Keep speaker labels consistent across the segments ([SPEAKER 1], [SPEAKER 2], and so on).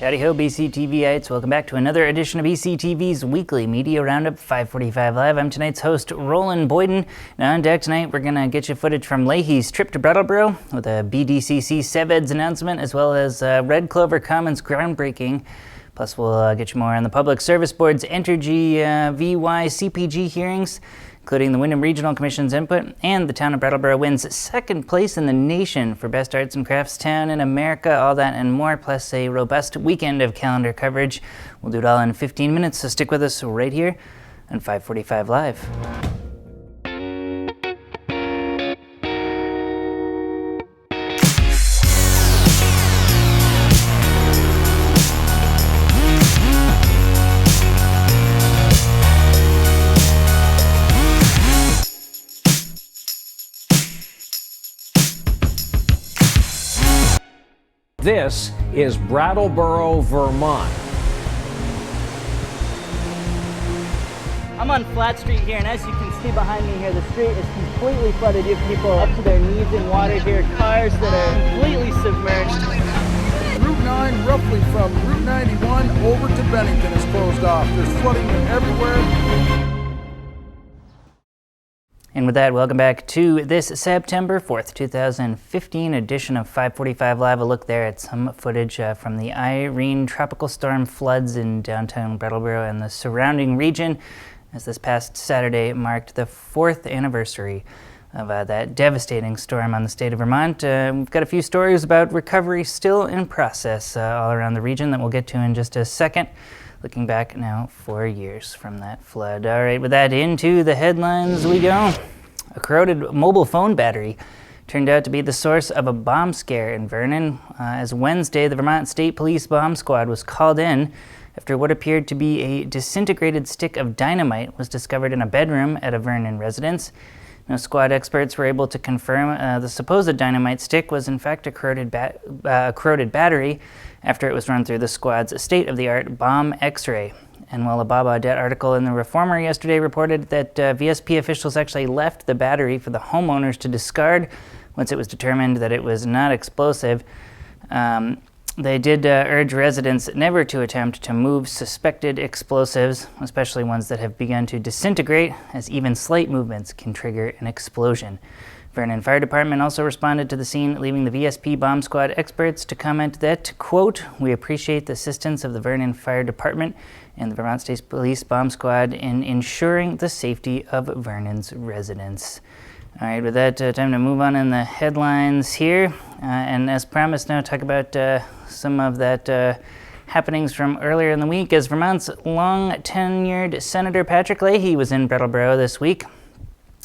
[SPEAKER 1] Howdy ho, BCTVites. Welcome back to another edition of BCTV's weekly media roundup, 545 Live. I'm tonight's host, Roland Boyden. Now on deck tonight, we're going to get you footage from Leahy's trip to Brattleboro with a BDCC Sebeds announcement, as well as Red Clover Commons groundbreaking. Plus, we'll get you more on the Public Service Board's Entergy VY CPG hearings, including the Wyndham Regional Commission's input, and the town of Brattleboro wins second place in the nation for Best Arts and Crafts Town in America. All that and more, plus a robust weekend of calendar coverage. We'll do it all in 15 minutes, so stick with us right here on 545 Live.
[SPEAKER 2] This is Brattleboro, Vermont.
[SPEAKER 1] I'm on Flat Street here, and as you can see behind me here, the street is completely flooded. You have people up to their knees in water here, cars that are completely submerged.
[SPEAKER 3] Route 9, roughly from Route 91 over to Bennington, is closed off. There's flooding everywhere.
[SPEAKER 1] And with that, welcome back to this September 4th, 2015 edition of 545 Live. A look there at some footage from the Irene tropical storm floods in downtown Brattleboro and the surrounding region, as this past Saturday marked the 4th anniversary of that devastating storm on the state of Vermont. We've got a few stories about recovery still in process all around the region that we'll get to in just a second. Looking back now 4 years from that flood. All right, with that, into the headlines we go. A corroded mobile phone battery turned out to be the source of a bomb scare in Vernon, as Wednesday the Vermont State Police Bomb Squad was called in after what appeared to be a disintegrated stick of dynamite was discovered in a bedroom at a Vernon residence. Now, squad experts were able to confirm the supposed dynamite stick was in fact a corroded battery after it was run through the squad's state-of-the-art bomb X-ray. And while a Bob Audette article in the Reformer yesterday reported that VSP officials actually left the battery for the homeowners to discard once it was determined that it was not explosive, they did urge residents never to attempt to move suspected explosives, especially ones that have begun to disintegrate, as even slight movements can trigger an explosion. Vernon Fire Department also responded to the scene, leaving the VSP bomb squad experts to comment that, quote, "We appreciate the assistance of the Vernon Fire Department and the Vermont State Police Bomb Squad in ensuring the safety of Vernon's residents." All right, with that, time to move on in the headlines here. And as promised, now talk about some of that happenings from earlier in the week, as Vermont's long-tenured Senator Patrick Leahy was in Brattleboro this week,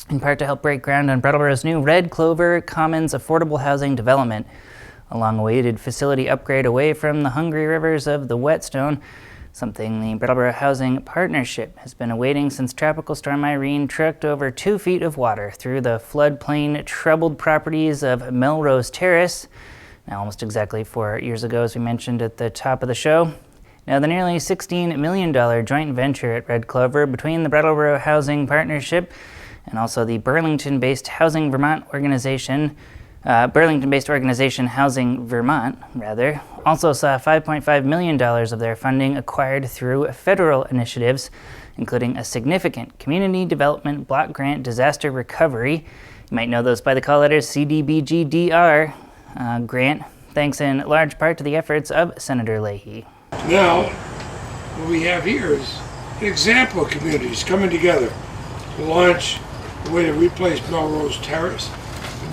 [SPEAKER 1] in part to help break ground on Brattleboro's new Red Clover Commons affordable housing development, a long-awaited facility upgrade away from the hungry rivers of the Whetstone, something the Brattleboro Housing Partnership has been awaiting since Tropical Storm Irene trucked over 2 feet of water through the floodplain troubled properties of Melrose Terrace, now almost exactly 4 years ago, as we mentioned at the top of the show. Now, the nearly $16 million joint venture at Red Clover between the Brattleboro Housing Partnership and also the Burlington-based Housing organization Housing Vermont, also saw $5.5 million of their funding acquired through federal initiatives, including a significant Community Development Block Grant Disaster Recovery, you might know those by the call letters CDBG-DR, grant, thanks in large part to the efforts of Senator Leahy.
[SPEAKER 4] Now, what we have here is an example of communities coming together to launch a way to replace Melrose Terrace.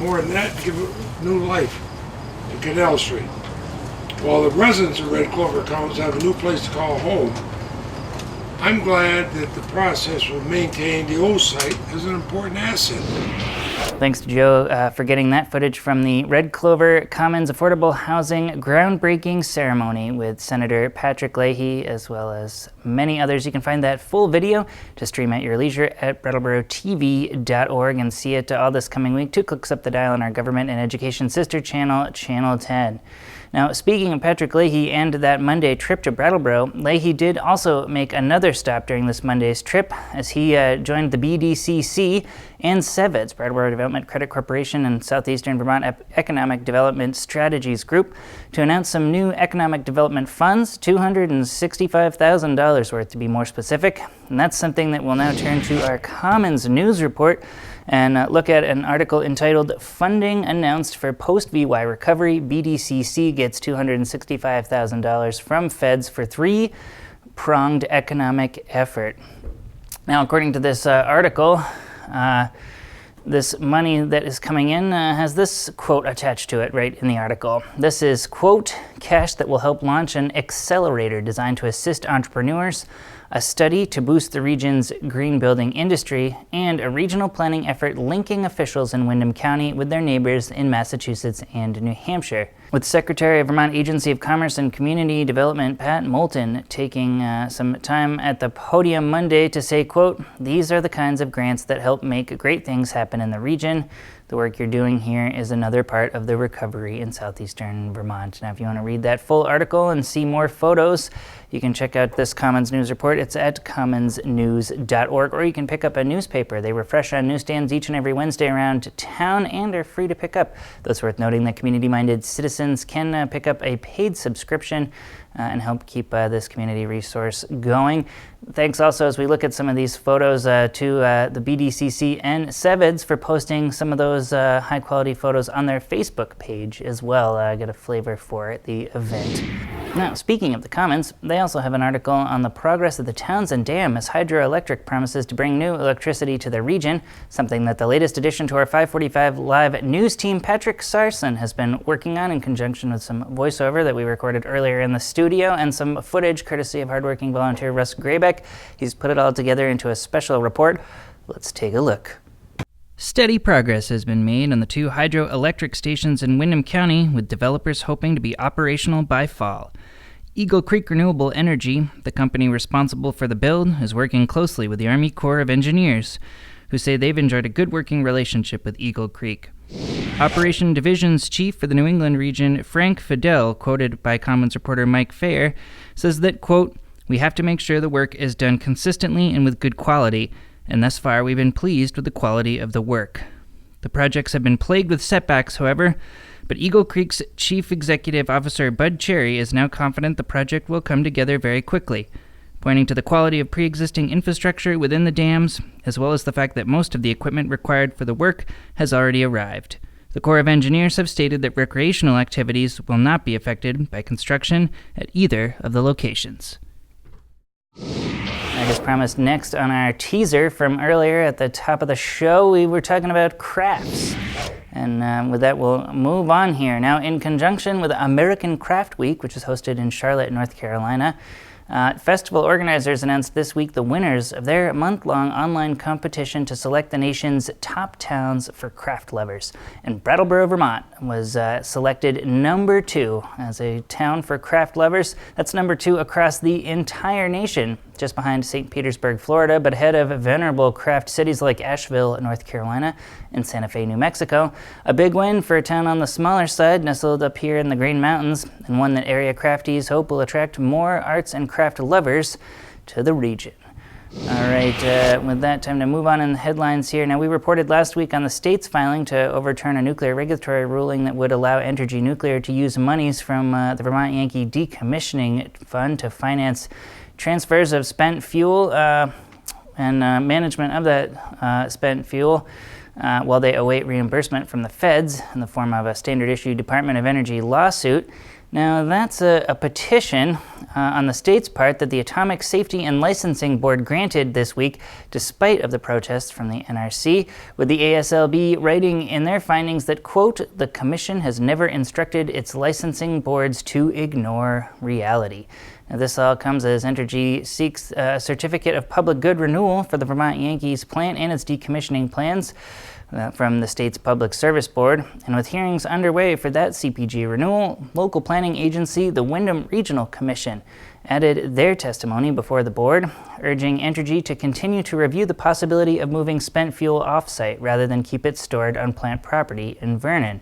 [SPEAKER 4] More than that, to give it new life to Canal Street. While the residents of Red Clover Commons have a new place to call home, I'm glad that the process will maintain the old site as an important asset.
[SPEAKER 1] Thanks to Joe for getting that footage from the Red Clover Commons Affordable Housing groundbreaking ceremony with Senator Patrick Leahy, as well as many others. You can find that full video to stream at your leisure at BrattleboroTV.org and see it all this coming week. 2 clicks up the dial on our government and education sister channel, Channel 10. Now, speaking of Patrick Leahy and that Monday trip to Brattleboro, Leahy did also make another stop during this Monday's trip as he joined the BDCC and SEVEDS, Brattleboro Development Credit Corporation and Southeastern Vermont Economic Development Strategies Group, to announce some new economic development funds, $265,000 worth to be more specific. And that's something that we'll now turn to our Commons News Report and look at an article entitled Funding Announced for Post-VY Recovery. BDCC gets $265,000 from feds for three-pronged economic effort. Now, according to this article, this money that is coming in has this quote attached to it right in the article. This is, quote, cash that will help launch an accelerator designed to assist entrepreneurs, a study to boost the region's green building industry, and a regional planning effort linking officials in Windham County with their neighbors in Massachusetts and New Hampshire. With Secretary of Vermont Agency of Commerce and Community Development Pat Moulton taking some time at the podium Monday to say, quote, these are the kinds of grants that help make great things happen in the region. The work you're doing here is another part of the recovery in southeastern Vermont. Now, if you want to read that full article and see more photos, you can check out this Commons News Report. It's at commonsnews.org, or you can pick up a newspaper. They refresh on newsstands each and every Wednesday around town and are free to pick up. Though it's worth noting that community-minded citizens can pick up a paid subscription and help keep this community resource going. Thanks also, as we look at some of these photos, to the BDCC and SEVEDS for posting some of those high-quality photos on their Facebook page as well. Get a flavor for the event. Now, speaking of the Commons, they also have an article on the progress of the Townsend Dam as Hydroelectric promises to bring new electricity to the region, something that the latest addition to our 545 Live news team, Patrick Sarson, has been working on in conjunction with some voiceover that we recorded earlier in the studio and some footage courtesy of hardworking volunteer Russ Graybeck. He's put it all together into a special report. Let's take a look. Steady progress has been made on the two hydroelectric stations in Windham County, with developers hoping to be operational by fall. Eagle Creek Renewable Energy, the company responsible for the build, is working closely with the Army Corps of Engineers, who say they've enjoyed a good working relationship with Eagle Creek. Operation Division's chief for the New England region, Frank Fidel, quoted by Commons reporter Mike Fair, says that, quote, we have to make sure the work is done consistently and with good quality, and thus far we've been pleased with the quality of the work. The projects have been plagued with setbacks, however, but Eagle Creek's Chief Executive Officer Bud Cherry is now confident the project will come together very quickly, pointing to the quality of pre-existing infrastructure within the dams, as well as the fact that most of the equipment required for the work has already arrived. The Corps of Engineers have stated that recreational activities will not be affected by construction at either of the locations. As promised, next on our teaser from earlier at the top of the show, we were talking about crafts. And with that, we'll move on here. Now, in conjunction with American Craft Week, which is hosted in Charlotte, North Carolina, festival organizers announced this week the winners of their month-long online competition to select the nation's top towns for craft lovers. And Brattleboro, Vermont was selected number 2 as a town for craft lovers. That's number 2 across the entire nation, just behind St. Petersburg, Florida, but ahead of venerable craft cities like Asheville, North Carolina, and Santa Fe, New Mexico. A big win for a town on the smaller side, nestled up here in the Green Mountains, and one that area crafties hope will attract more arts and craft lovers to the region. All right, with that, time to move on in the headlines here. Now, we reported last week on the state's filing to overturn a nuclear regulatory ruling that would allow Entergy Nuclear to use monies from the Vermont Yankee Decommissioning Fund to finance transfers of spent fuel and management of that spent fuel while they await reimbursement from the feds in the form of a standard issue Department of Energy lawsuit. Now, that's a petition on the state's part that the Atomic Safety and Licensing Board granted this week, despite of the protests from the NRC, with the ASLB writing in their findings that, quote, the commission has never instructed its licensing boards to ignore reality. Now, this all comes as Entergy seeks a certificate of public good renewal for the Vermont Yankees plant and its decommissioning plans from the state's Public Service Board. And with hearings underway for that CPG renewal, local planning agency, the Windham Regional Commission, added their testimony before the board, urging Entergy to continue to review the possibility of moving spent fuel off-site rather than keep it stored on plant property in Vernon.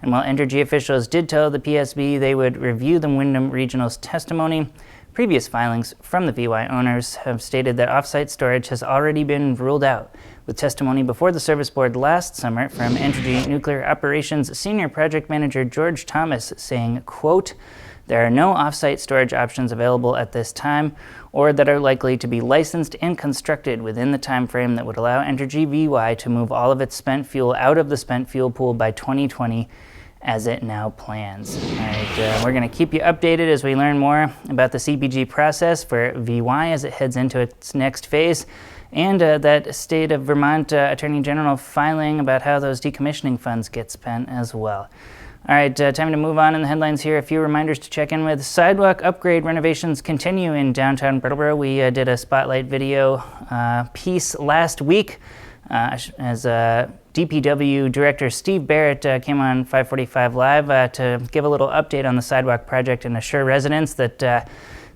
[SPEAKER 1] And while Entergy officials did tell the PSB they would review the Windham Regional's testimony, previous filings from the VY owners have stated that off-site storage has already been ruled out, with testimony before the Service Board last summer from Entergy Nuclear Operations Senior Project Manager George Thomas saying, quote, "There are no off-site storage options available at this time or that are likely to be licensed and constructed within the time frame that would allow Entergy VY to move all of its spent fuel out of the spent fuel pool by 2020 as it now plans." All right, we're going to keep you updated as we learn more about the CPG process for VY as it heads into its next phase, and that state of Vermont Attorney General filing about how those decommissioning funds get spent as well. All right, time to move on in the headlines here. A few reminders to check in with. Sidewalk upgrade renovations continue in downtown Brattleboro. We did a spotlight video piece last week as DPW Director Steve Barrett came on 545 Live to give a little update on the sidewalk project and assure residents that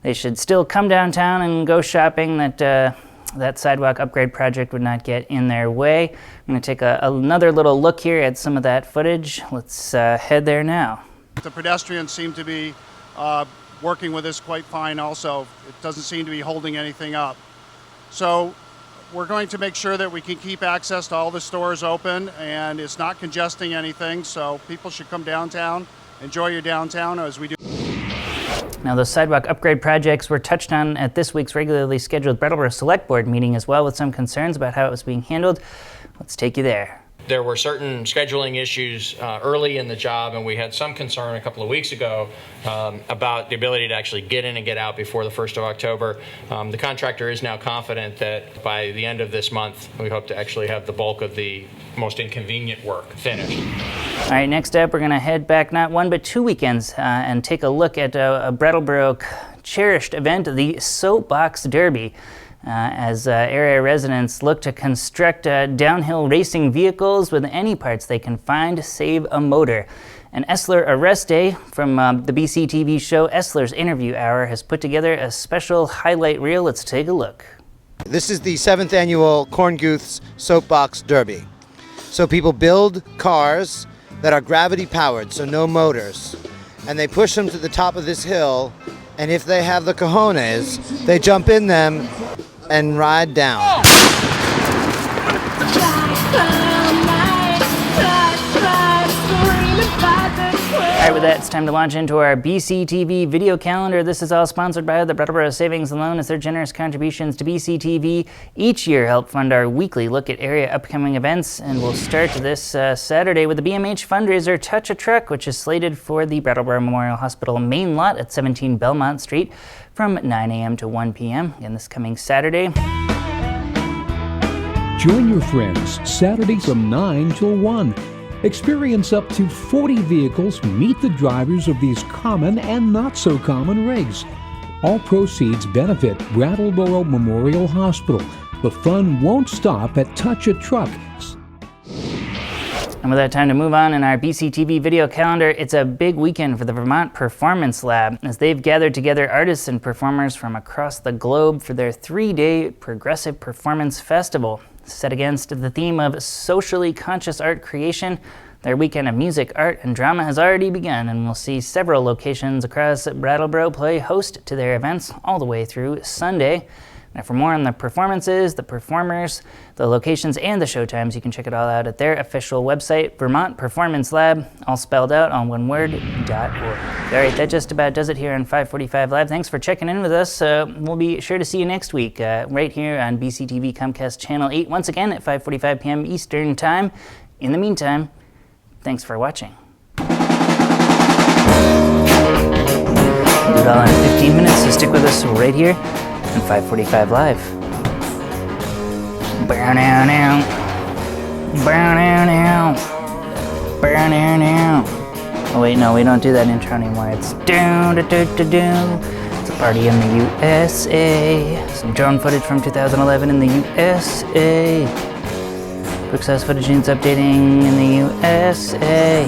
[SPEAKER 1] they should still come downtown and go shopping, that that sidewalk upgrade project would not get in their way. I'm going to take another little look here at some of that footage. Let's head there now.
[SPEAKER 5] The pedestrians seem to be working with us quite fine also. It doesn't seem to be holding anything up. So we're going to make sure that we can keep access to all the stores open and it's not congesting anything, so people should come downtown, enjoy your downtown as we do.
[SPEAKER 1] Now, those sidewalk upgrade projects were touched on at this week's regularly scheduled Brattleboro Select Board meeting as well, with some concerns about how it was being handled. Let's take you there.
[SPEAKER 6] There were certain scheduling issues early in the job, and we had some concern a couple of weeks ago about the ability to actually get in and get out before the 1st of October. The contractor is now confident that by the end of this month, we hope to actually have the bulk of the most inconvenient work finished.
[SPEAKER 1] All right, next up, we're going to head back not one but 2 weekends and take a look at a Brattleboro cherished event, the Soapbox Derby. As area residents look to construct downhill racing vehicles with any parts they can find, save a motor. An Essler Arrest Day from the BC TV show Essler's Interview Hour has put together a special highlight reel. Let's take a look.
[SPEAKER 7] This is the 7th annual Corn Goose Soapbox Derby. So people build cars that are gravity powered, so no motors, and they push them to the top of this hill, and if they have the cojones, they jump in them and ride down.
[SPEAKER 1] All right, with that, it's time to launch into our BCTV video calendar. This is all sponsored by the Brattleboro Savings and Loan, as their generous contributions to BCTV each year help fund our weekly look at area upcoming events. And we'll start this Saturday with the BMH fundraiser Touch a Truck, which is slated for the Brattleboro Memorial Hospital main lot at 17 Belmont Street from 9 a.m. to 1 p.m. Again, this coming Saturday.
[SPEAKER 8] Join your friends Saturday from 9 till 1. Experience up to 40 vehicles, meet the drivers of these common and not so common rigs. All proceeds benefit Brattleboro Memorial Hospital. The fun won't stop at Touch a Truck.
[SPEAKER 1] And with that, time to move on in our BCTV video calendar. It's a big weekend for the Vermont Performance Lab, as they've gathered together artists and performers from across the globe for their 3-day Progressive Performance Festival. Set against the theme of socially conscious art creation, their weekend of music, art, and drama has already begun, and we'll see several locations across Brattleboro play host to their events all the way through Sunday. Now, for more on the performances, the performers, the locations, and the showtimes, you can check it all out at their official website, Vermont Performance Lab, all spelled out on one word, .org. All right, that just about does it here on 545 Live. Thanks for checking in with us. We'll be sure to see you next week right here on BCTV Comcast Channel 8, once again at 5:45 p.m. Eastern Time. In the meantime, thanks for watching. We'll do it all in 15 minutes, so stick with us right here on 545 Live. Burn out now. Burn out now. Burn out now. Oh wait, no, we don't do that intro anymore. It's do do do do do. It's a party in the USA. Some drone footage from 2011 in the USA. Quick size footage needs updating in the USA.